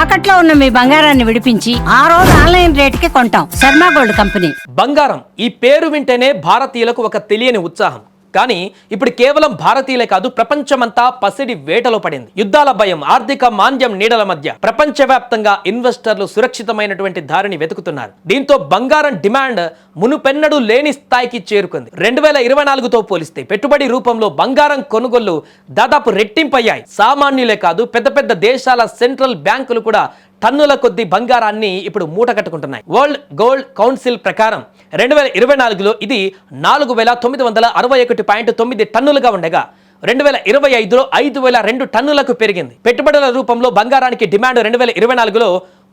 తాకట్లో ఉన్న మీ బంగారాన్ని విడిపించి ఆ రోజు ఆన్లైన్ రేటుకి కొంటాం. Sharma gold company. బంగారం ఈ పేరు వింటేనే భారతీయులకు ఒక తెలియని ఉత్సాహం. కానీ ఇప్పుడు కేవలం భారతీయులే కాదు, ప్రపంచమంతా పసిడి వేటలో పడింది. యుద్ధాల భయం, ఆర్థిక మాంద్యం నీడల మధ్య ప్రపంచవ్యాప్తంగా ఇన్వెస్టర్లు సురక్షితమైనటువంటి దారిని వెతుకుతున్నారు. దీంతో బంగారం డిమాండ్ మునుపెన్నడూ లేని స్థాయికి చేరుకుంది. 2024తో పోలిస్తే పెట్టుబడి రూపంలో బంగారం కొనుగోళ్లు దాదాపు రెట్టింపయ్యాయి. సామాన్యులే కాదు, పెద్ద పెద్ద దేశాల సెంట్రల్ బ్యాంకులు కూడా టన్నుల కొద్ది బంగారాన్ని ఇప్పుడు మూట కట్టుకుంటున్నాయి. వరల్డ్ గోల్డ్ కౌన్సిల్ ప్రకారం 2024లో ఇది 4961.9 టన్నులుగా ఉండగా 2025లో 5002 టన్నులకు పెరిగింది. పెట్టుబడుల రూపంలో బంగారానికి డిమాండ్ 2024లో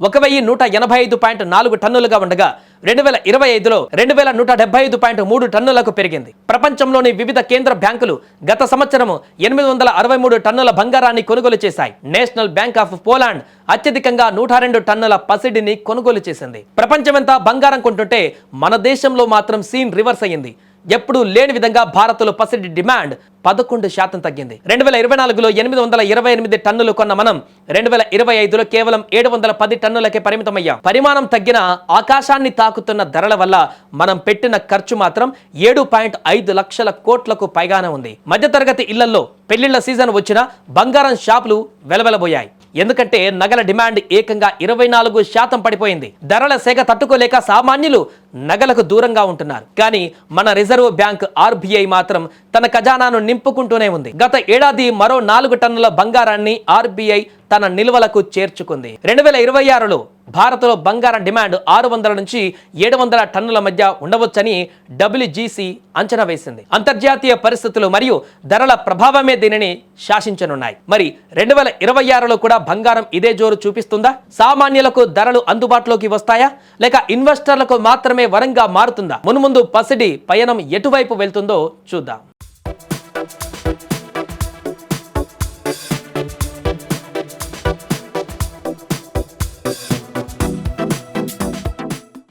1185.4 టన్నులుగా ఉండగా 2025లో 2175.3 టన్నులకు పెరిగింది. ప్రపంచంలోని వివిధ కేంద్ర బ్యాంకులు గత సంవత్సరం 863 టన్నుల బంగారాన్ని కొనుగోలు చేశాయి. నేషనల్ బ్యాంక్ ఆఫ్ పోలాండ్ అత్యధికంగా 102 టన్నుల పసిడిని కొనుగోలు చేసింది. ప్రపంచమంతా బంగారం కొంటుంటే మన దేశంలో మాత్రం సీన్ రివర్స్ అయ్యింది. ఎప్పుడూ లేని విధంగా భారత్లో పసిడి డిమాండ్ 11% తగ్గింది. 2024లో 828 టన్నులు కొన్న మనం 2025లో కేవలం 710 టన్నులకే పరిమితమయ్యాం. పరిమాణం తగ్గిన ఆకాశాన్ని తాకుతున్న ధరల వల్ల మనం పెట్టిన ఖర్చు మాత్రం 7.5 లక్షల కోట్లకు పైగానే ఉంది. మధ్యతరగతి ఇళ్లలో పెళ్లిళ్ల సీజన్ వచ్చినా బంగారం షాపులు వెలవెలబోయాయి. ఎందుకంటే నగల డిమాండ్ ఏకంగా 24% పడిపోయింది. ధరల సేగ తట్టుకోలేక సామాన్యులు నగలకు దూరంగా ఉంటున్నారు. కానీ మన రిజర్వ్ బ్యాంక్ RBI మాత్రం తన ఖజానాను నింపుకుంటూనే ఉంది. గత ఏడాది మరో 4 టన్నుల బంగారాన్ని RBI తన నిల్వలకు చేర్చుకుంది. 2026లో భారత్లో బంగారం డిమాండ్ 600 నుంచి 700 టన్నుల మధ్య ఉండవచ్చని WGC అంచనా వేసింది. అంతర్జాతీయ పరిస్థితులు మరియు ధరల ప్రభావమే దీనిని శాసించనున్నాయి. మరి 2026లో కూడా బంగారం ఇదే జోరు చూపిస్తుందా? సామాన్యులకు ధరలు అందుబాటులోకి వస్తాయా, లేక ఇన్వెస్టర్లకు మాత్రమే వరంగా మారుతుందా? మున్ముందు పసిడి పయనం ఎటువైపు వెళ్తుందో చూద్దాం.